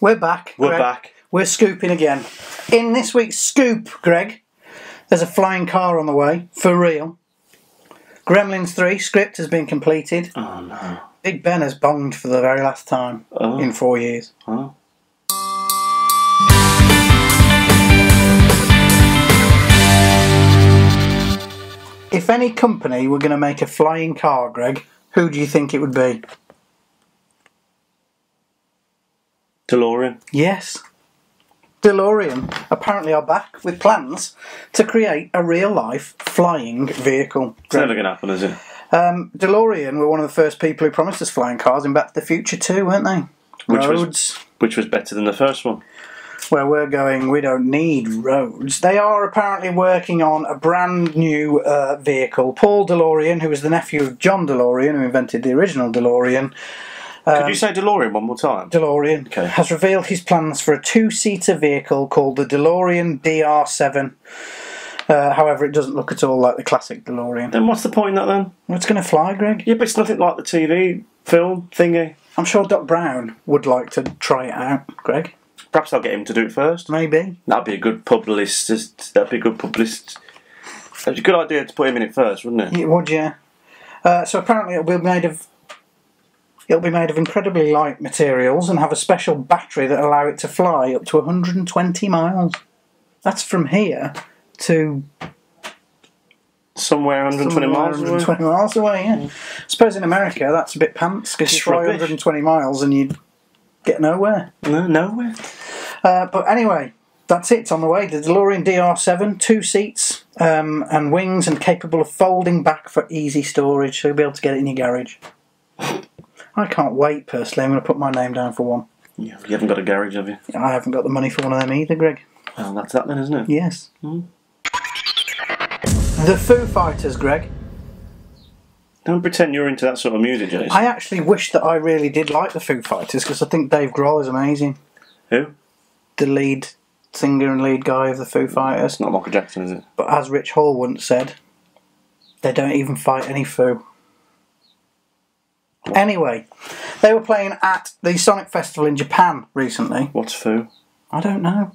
We're back. We're Greg. back. We're scooping again. In this week's scoop, Greg, there's a flying car on the way, for real. Gremlins 3 script has been completed. Oh no. Big Ben has bonged for the very last time in 4 years. Oh. If any company were going to make a flying car, Greg, who do you think it would be? DeLorean. Yes. DeLorean apparently are back with plans to create a real-life flying vehicle. It's never going to happen, is it? DeLorean were one of the first people who promised us flying cars in Back to the Future too, weren't they? Which was better than the first one. Where we're going, we don't need roads. They are apparently working on a brand new vehicle. Paul DeLorean, who was the nephew of John DeLorean, who invented the original DeLorean. Could you say DeLorean one more time? DeLorean has revealed his plans for a two-seater vehicle called the DeLorean DR7. However, it doesn't look at all like the classic DeLorean. Then what's the point in that then? Well, it's going to fly, Greg. Yeah, but it's nothing like the TV film thingy. I'm sure Doc Brown would like to try it out, Greg. Perhaps I'll get him to do it first. Maybe. That'd be a good publicist. That'd be a good publicist. That'd be a good idea to put him in it first, wouldn't it? It would, yeah. So apparently it'll be made of incredibly light materials and have a special battery that allow it to fly up to 120 miles. That's from here to somewhere 120 miles away. 120 miles away, yeah. I suppose in America that's a bit pants because you fly 120 miles and you get nowhere. No, nowhere. But anyway, that's it. It's on the way. The DeLorean DR7, 2 seats and wings, and capable of folding back for easy storage, so you'll be able to get it in your garage. I can't wait, personally. I'm going to put my name down for one. Yeah, you haven't got a garage, have you? I haven't got the money for one of them either, Greg. Well, that's that then, isn't it? Yes. The Foo Fighters, Greg. Don't pretend you're into that sort of music, Jason. I actually wish that I really did like the Foo Fighters, because I think Dave Grohl is amazing. Who? The lead singer and lead guy of the Foo Fighters. It's not Michael Jackson, is it? But as Rich Hall once said, they don't even fight any Foo. What? Anyway, they were playing at the Sonic Festival in Japan recently. What's Foo? I don't know.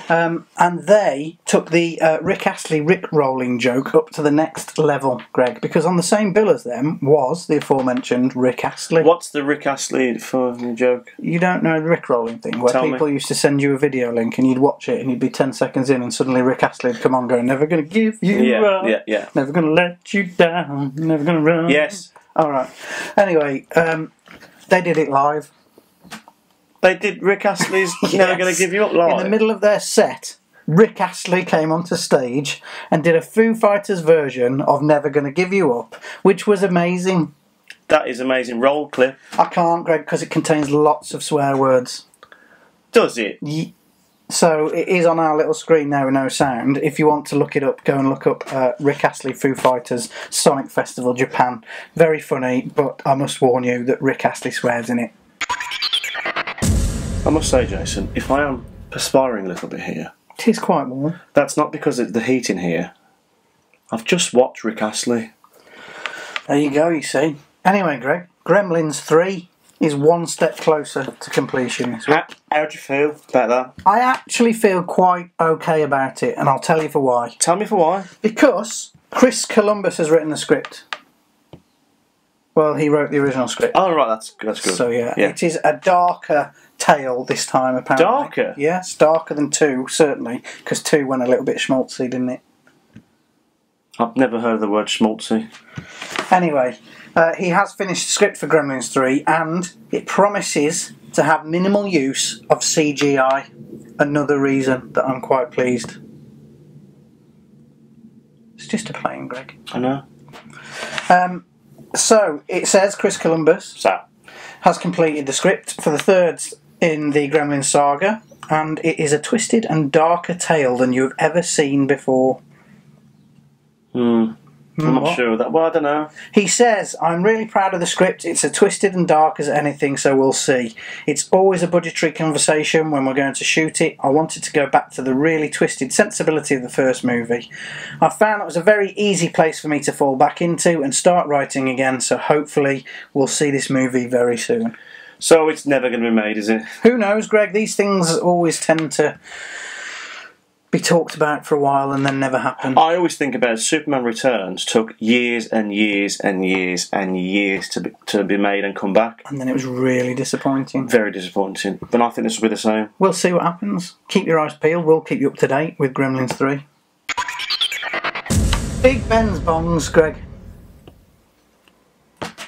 And they took the Rick Astley Rick-rolling joke up to the next level, Greg, because on the same bill as them was the aforementioned Rick Astley. What's the Rick Astley joke? You don't know the Rick-rolling thing, where people used to send you a video link and you'd watch it and you'd be 10 seconds in and suddenly Rick Astley would come on going, never going to give you up, never going to let you down, never going to run. Yes. Alright. Anyway, they did it live. They did Rick Astley's Yes. Never Gonna Give You Up live? In the middle of their set, Rick Astley came onto stage and did a Foo Fighters version of Never Gonna Give You Up, which was amazing. That is amazing. Roll clip. I can't, Greg, because it contains lots of swear words. Does it? So it is on our little screen now with no sound. If you want to look it up, go and look up Rick Astley Foo Fighters Sonic Festival Japan. Very funny, but I must warn you that Rick Astley swears in it. I must say, Jason, if I am perspiring a little bit here, it is quite warm. That's not because of the heat in here. I've just watched Rick Astley. There you go, you see. Anyway, Greg, Gremlins 3 is one step closer to completion. How do you feel about that? I actually feel quite okay about it, and I'll tell you for why. Tell me for why. Because Chris Columbus has written the script. Well, he wrote the original script. Oh, right, that's good. So, yeah, it is a darker tale this time, apparently. Darker? Yes, darker than 2, certainly, because 2 went a little bit schmaltzy, didn't it? I've never heard of the word schmaltzy. Anyway, he has finished the script for Gremlins 3, and it promises to have minimal use of CGI. Another reason that I'm quite pleased. It's just a plane, Greg. I know. So, it says Chris Columbus has completed the script for the third in the Gremlins saga, and it is a twisted and darker tale than you have ever seen before. I'm not sure of that. Well, I don't know. He says, I'm really proud of the script. It's as twisted and dark as anything, so we'll see. It's always a budgetary conversation when we're going to shoot it. I wanted to go back to the really twisted sensibility of the first movie. I found it was a very easy place for me to fall back into and start writing again, so hopefully we'll see this movie very soon. So it's never going to be made, is it? Who knows, Greg? These things always tend to be talked about for a while and then never happen. I always think about Superman Returns took years and years and years and years to be made and come back. And then it was really disappointing. Very disappointing. But I think this will be the same. We'll see what happens. Keep your eyes peeled. We'll keep you up to date with Gremlins 3. Big Ben's bongs, Greg.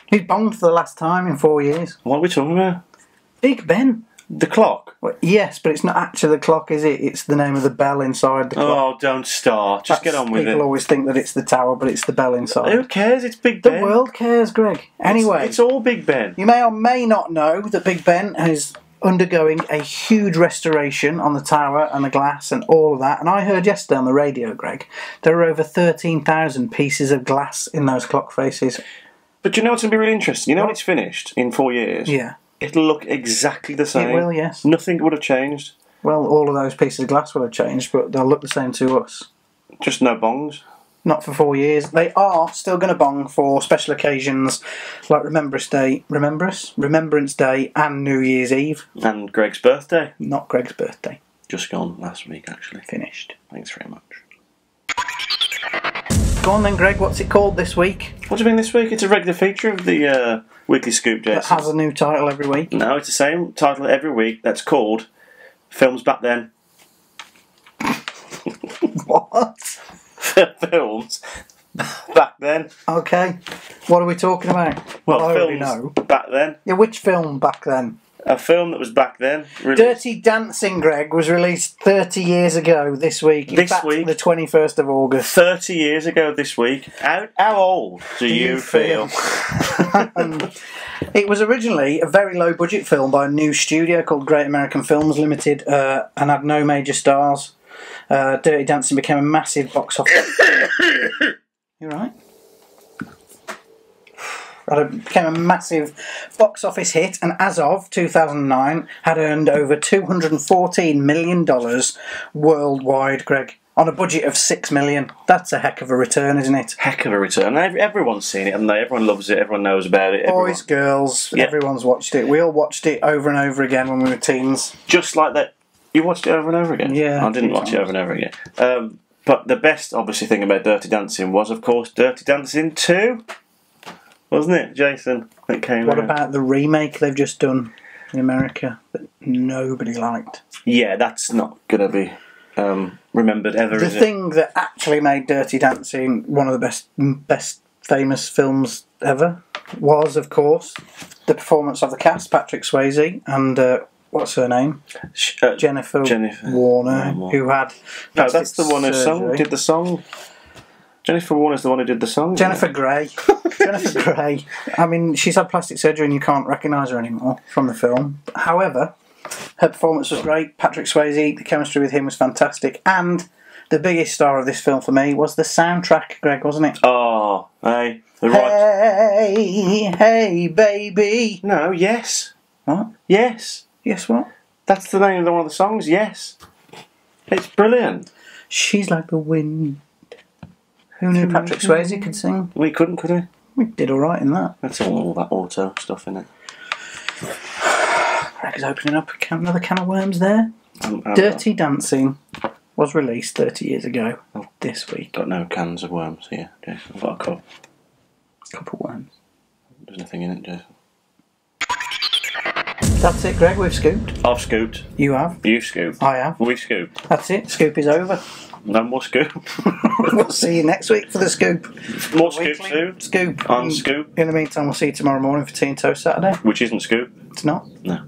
He's bonged for the last time in 4 years. What are we talking about? Big Ben. The clock? Well, yes, but it's not actually the clock, is it? It's the name of the bell inside the clock. Oh, don't start. Just get on with it. People always think that it's the tower, but it's the bell inside. Who cares? It's Big Ben. The world cares, Greg. Anyway. It's all Big Ben. You may or may not know that Big Ben is undergoing a huge restoration on the tower and the glass and all of that. And I heard yesterday on the radio, Greg, there are over 13,000 pieces of glass in those clock faces. But you know what's going to be really interesting? You know when it's finished in 4 years? Yeah. It'll look exactly the same. It will, yes. Nothing would have changed. Well, all of those pieces of glass will have changed, but they'll look the same to us. Just no bongs. Not for 4 years. They are still going to bong for special occasions like Remembrance Day and New Year's Eve. And Greg's birthday. Not Greg's birthday. Just gone last week, actually. Finished. Thanks very much. Go on then, Greg. What's it called this week? What do you mean this week? It's a regular feature of the Weekly Scoop, Jason. That has a new title every week. No, it's the same title every week. That's called Films Back Then. What? Films Back Then. Okay. What are we talking about? Well, I already films know. Back Then. Yeah, which film back then? A film that was back then. Dirty Dancing, Greg, was released 30 years ago this week. In fact, week? the 21st of August. 30 years ago this week. How old do you feel? It was originally a very low budget film by a new studio called Great American Films Limited and had no major stars. Dirty Dancing became a massive box office. You right? It became a massive box office hit, and as of 2009 had earned over $214 million worldwide, Greg, on a budget of $6 million. That's a heck of a return, isn't it? Heck of a return. Everyone's seen it, haven't they? Everyone loves it, everyone knows about it. Boys, girls, yeah. Everyone's watched it. We all watched it over and over again when we were teens. Just like that. You watched it over and over again? Yeah. I didn't watch it over and over again. But the best, obviously, thing about Dirty Dancing was, of course, Dirty Dancing 2. Wasn't it, Jason, that came out? What about the remake they've just done in America that nobody liked? Yeah, that's not going to be remembered ever, The is it? thing that actually made Dirty Dancing one of the best famous films ever was, of course, the performance of the cast, Patrick Swayze and... what's her name? Jennifer Warner, who had... No, that's the one who did the song. Jennifer Warner's the one who did the song. Jennifer Grey. Jennifer Grey. I mean, she's had plastic surgery and you can't recognise her anymore from the film. However, her performance was great. Patrick Swayze, the chemistry with him was fantastic. And the biggest star of this film for me was the soundtrack, Greg, wasn't it? Oh, hey. Hey, baby. No, yes. What? Yes. Yes, what? That's the name of one of the songs, yes. It's brilliant. She's like the wind. Who knew Patrick Swayze could sing? We couldn't, could we? We did alright in that. That's all that auto stuff in it. Greg's opening up another can of worms there. Dirty Dancing was released 30 years ago this week. Got no cans of worms here, Jason. I've got a cup. Cup of worms. There's nothing in it, Jason. That's it, Greg. We've scooped. I've scooped. You have. You've scooped. I have. We've scooped. That's it. Scoop is over. No more scoop. We'll see you next week for the scoop. More scoop soon. Scoop. On scoop. In the meantime, we'll see you tomorrow morning for Tea and Toast Saturday. Which isn't scoop. It's not. No.